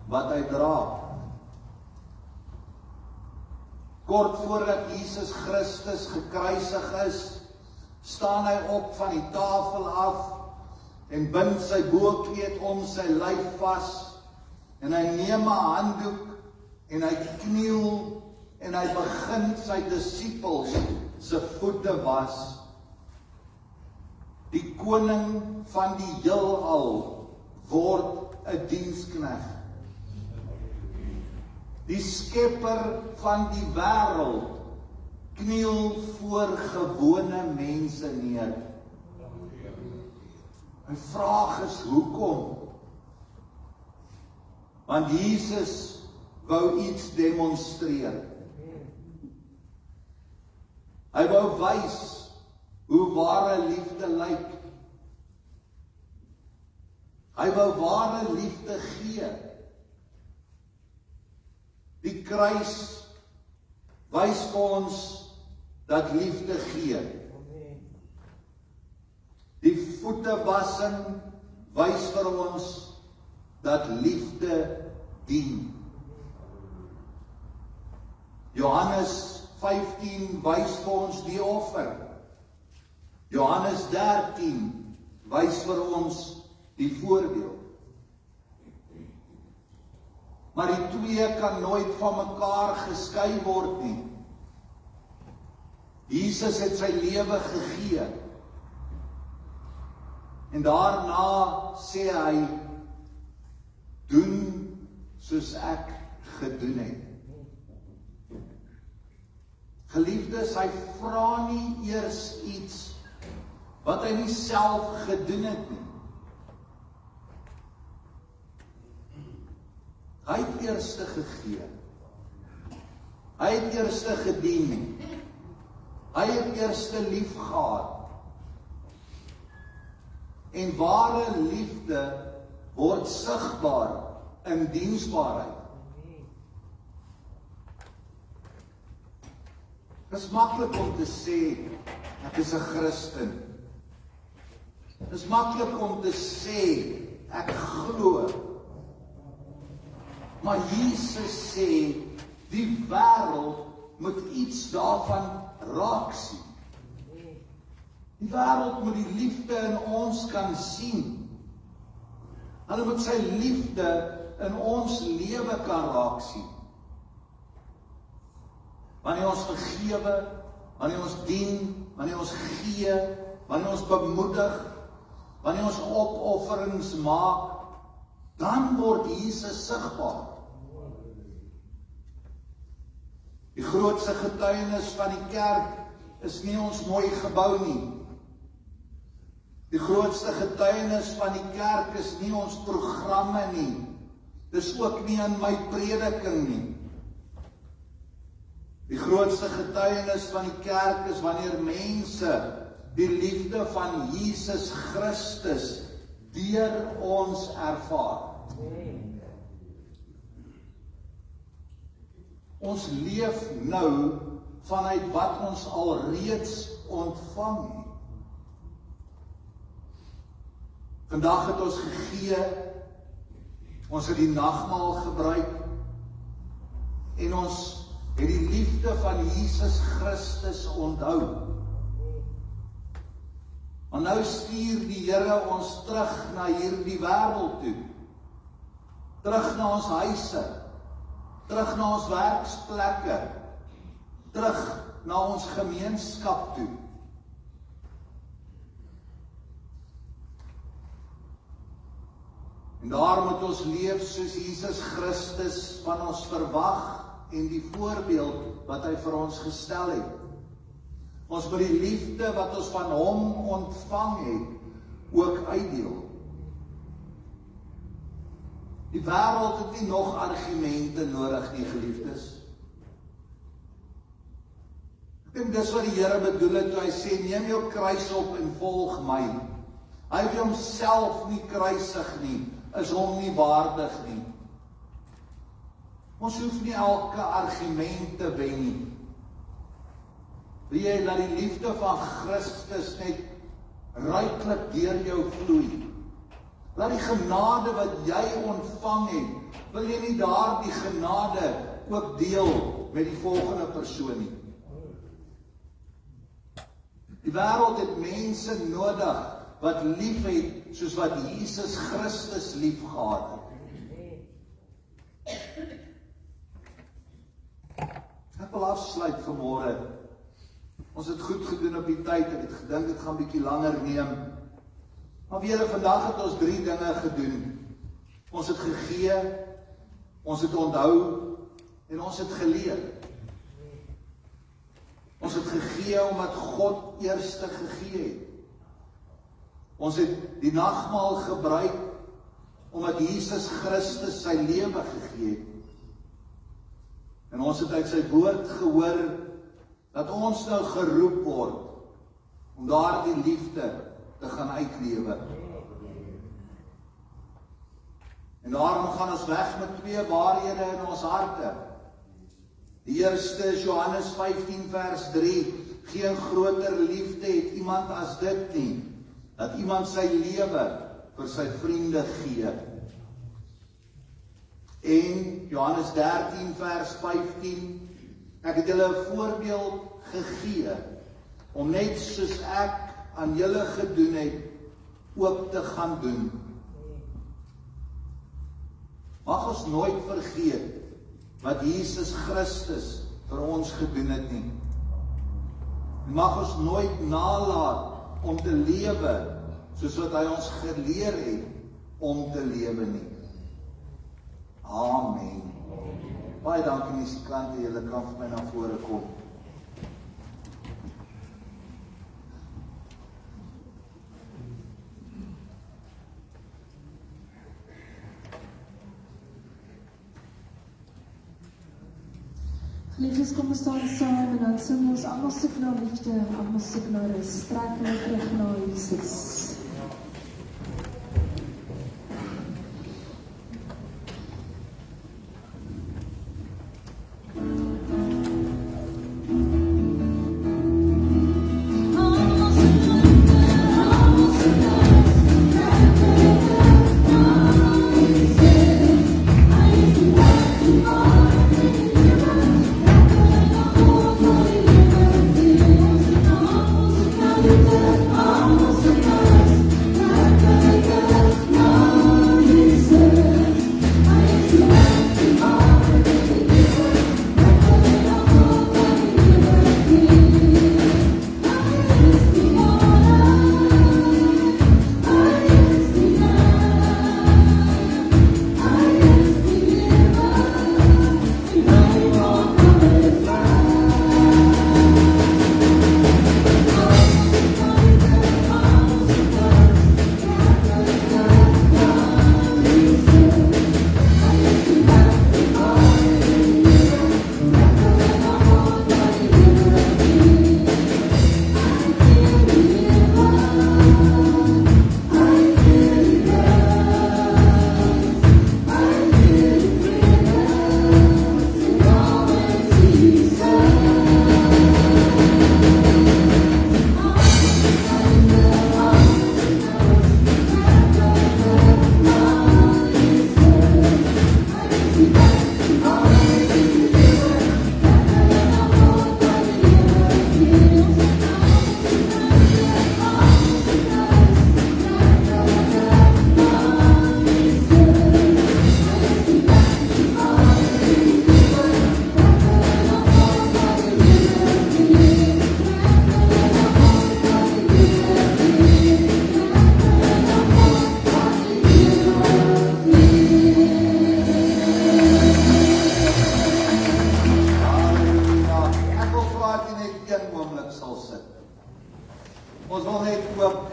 Speaker 2: wat hy dra. Kort voordat Jesus Christus gekruisig is, staan hy op van die tafel af en bind sy boekleed om sy lyf vas, en hy neem 'n handdoek en hy kniel en hy begin sy disippels se voete was. Die koning van die heelal word 'n diensknegt. Die skepper van die wêreld kniel voor gewone mense neer. My vraag is, hoekom? Want Jesus wou iets demonstreer. Hy wou wys hoe ware liefde lyk. Hy wou ware liefde gee. Die kruis wys vir ons dat liefde gee. Die voetewassing wys vir ons dat liefde dien. Johannes 15 wys vir ons die offer. Johannes 13 wys vir ons die voorbeeld. Maar die twee kan nooit van mekaar geskei word nie. Jesus het sy lewe gegee. En daarna sê hy, doen soos ek gedoen het. Geliefdes, hy vra nie eers iets wat hy nie self gedoen het nie. Hy het eers gegee. Hy het eers gedien. Hy het eers lief gehad. En ware liefde word sigbaar in diensbaarheid. Dit is maklik om te sê, ek is 'n Christen. Dis maklik om te sê, ek glo. Maar Jesus sê, die wêreld moet iets daarvan raak sien. Die wêreld moet die liefde in ons kan sien. Hulle moet sy liefde in ons lewe kan raak sien. Wanneer ons vergewe, wanneer ons dien, wanneer ons gee, wanneer ons bemoedig, wanneer ons opofferings maak, dan word Jesus sigbaar. Die grootste getuienis van die kerk is nie ons mooi gebou nie. Die grootste getuienis van die kerk is nie ons programme nie. Dis ook nie in my prediking nie. Die grootste getuienis van die kerk is wanneer mense die liefde van Jesus Christus deur ons ervaar. Ons leef nou vanuit wat ons alreeds ontvang het. Vandag het ons gegee, ons het die nagmaal gebruik en ons het die liefde van Jesus Christus onthou. Maar nou stuur die Here ons terug na hierdie wêreld toe. Terug na ons huise, terug na ons werksplekke, terug na ons gemeenskap toe. En daar moet ons leef soos Jesus Christus van ons verwag en die voorbeeld wat hy vir ons gestel het. Ons moet die liefde wat ons van hom ontvang het, ook uitdeel. Die wêreld het nie nog argumente nodig nie, geliefdes. Ek dink dis wat die Here bedoel het toe hy sê, neem jou kruis op en volg my. Hy het homself nie kruisig nie, is hom nie waardig nie. Ons hoef nie elke argument te wen nie. Wil jy dat die liefde van Christus net ryklik deur jou vloei? Laat die genade wat jy ontvang het, wil jy nie daardie genade ook deel met die volgende persoon nie? Die wêreld het mense nodig wat lief het soos wat Jesus Christus lief gehad het. Ek wil afsluit vanmôre. Ons het goed gedoen op die tyd, ek het gedink dit gaan bietjie langer neem. Maar weer vandag het ons 3 dinge gedoen. Ons het gegee, ons het onthou en ons het geleer. Ons het gegee omdat God eerste gegee het. Ons het die nagmaal gebruik omdat Jesus Christus sy lewe gegee het. En ons het uit sy woord gehoor dat ons nou geroep word om daardie liefde te gaan uitlewe. En daarom gaan ons weg met 2 waarhede in ons harte. Die eerste is Johannes 15 vers 3. Geen groter liefde het iemand as dit nie, dat iemand sy lewe vir sy vriende gee. En Johannes 13 vers 15, ek het julle 'n voorbeeld gegee, om net soos ek aan julle gedoen het, ook te gaan doen. Mag ons nooit vergeet wat Jesus Christus vir ons gedoen het nie. Mag ons nooit nalat om te lewe soos wat hy ons geleer het om te lewe nie. Amen. Baie dankie musikante, julle kan vir my na vore kom.
Speaker 1: Geliefdes, kom ons staan saam en dan sing ons almal soek na liefde, almal soek na rus, trek hulle terug na Jesus. Almal soek na liefde, almal soek na rus.
Speaker 2: ook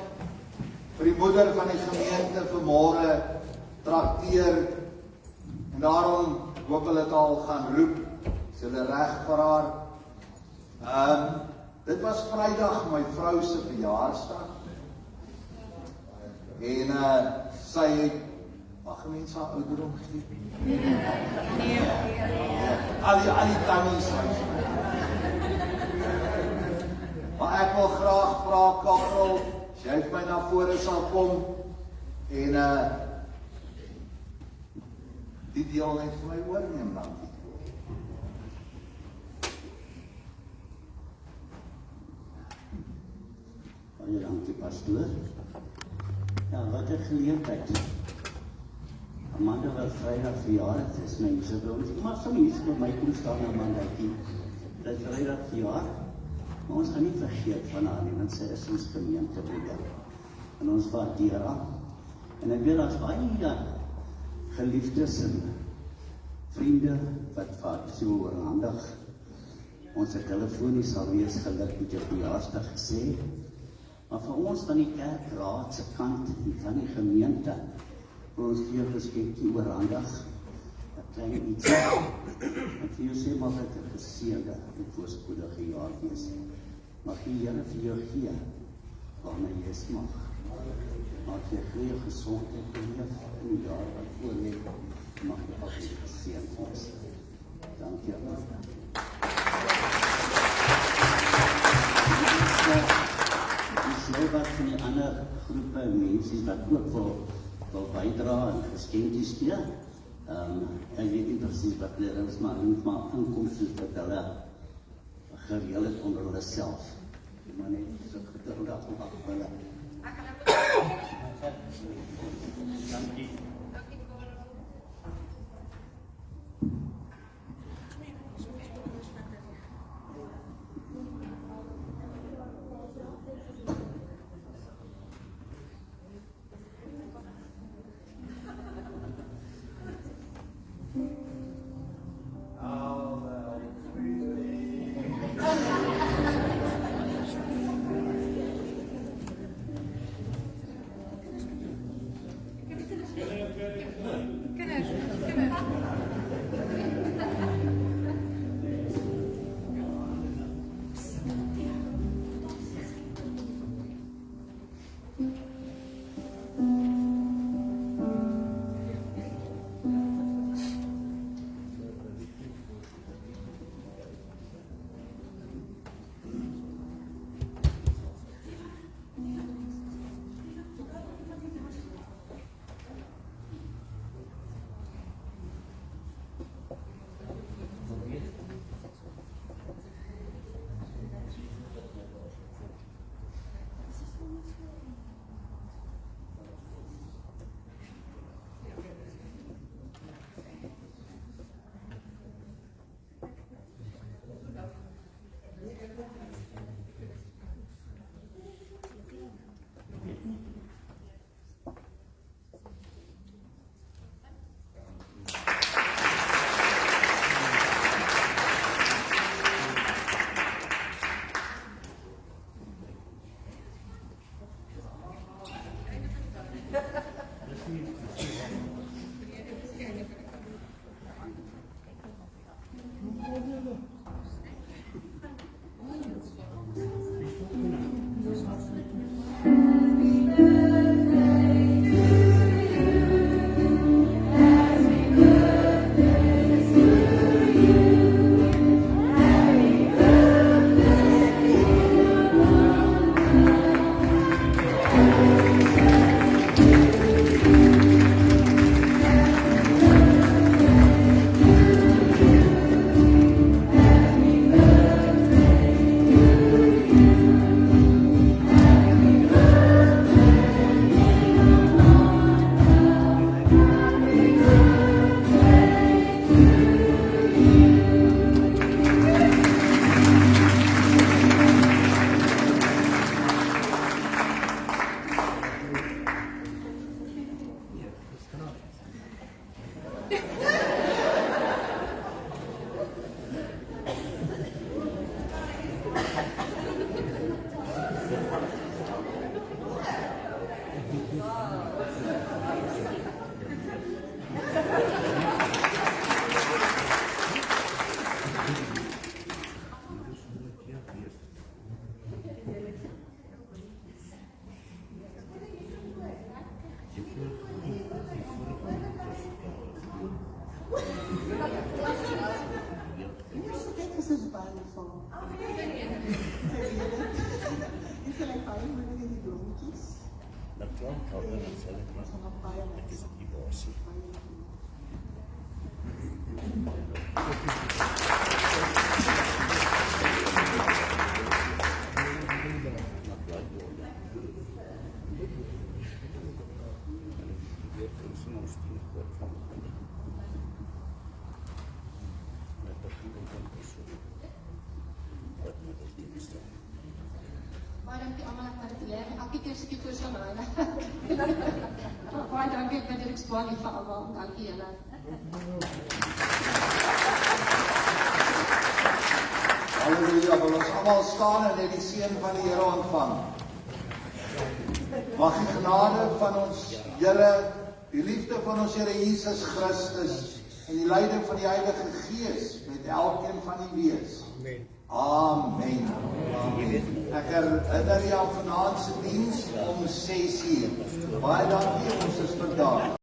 Speaker 2: vir die moeder van die gemeente vanmôre trakteer. En daarom hoop hulle het al gaan roep. Is hulle reg vir haar? Dit was Vrydag my vrou se verjaarsdag. En sy het, mag mense haar ouderdom gee? Nee. Al die tannies. Maar ek wil graag vra, Karel, as jy my na vore sal kom en die deel net vir my oorneem, dankie.
Speaker 5: Baie dankie, pastoor. Ja, wat 'n geleentheid. Amanda wat Vrydag verjaar het, is mense by ons. Jy mag sommer hier vir my kom staan, Amanda. Dit is Vrydag verjaar. Maar ons gaan nie vergeet van haar nie, want sy is ons gemeentebroeder. En ons waardeer haar. En ek weet daar's baie geliefdes en vriende wat vaak so oorhandig. Ons telefonies sal wees geluk met jou verjaarsdag gesê. Maar vir ons van die kerkraad se kant en van die gemeente, vir ons vir jou geskenkie oorhandig, 'n klein iets. En vir jou sê maar dat 'n geseënde en voorspoedige jaar wees. Mag die Here vir jou gee, waarna jy smag. Mag jy goeie gesondheid beleef in die jaar wat voor lê. Mag jy altyd geseënd wees. Dankie aan nou wat van die ander groepe mense wat ook wil bydra en geskenkies gee. Ek weet nie presies wat hulle is, maar inkomste wat hulle gereël het onder hulle self. Maar net so geduld op hulle. Dankie.
Speaker 1: Baie dankie almal wat dit leer. Elke keer seker voor so nou. Baie dankie vir die eksponie vir almal. Dankie julle.
Speaker 2: Halleluja, wil ons almal staan en net die seën van die Here ontvang. Mag die genade van ons Here, die liefde van ons Here Jesus Christus en die leiding van die Heilige Gees met elkeen van u wees. Amen. Amen. Ek herinner jou aan vanaand se diens om 6:00. Baie dankie, ons is vandag.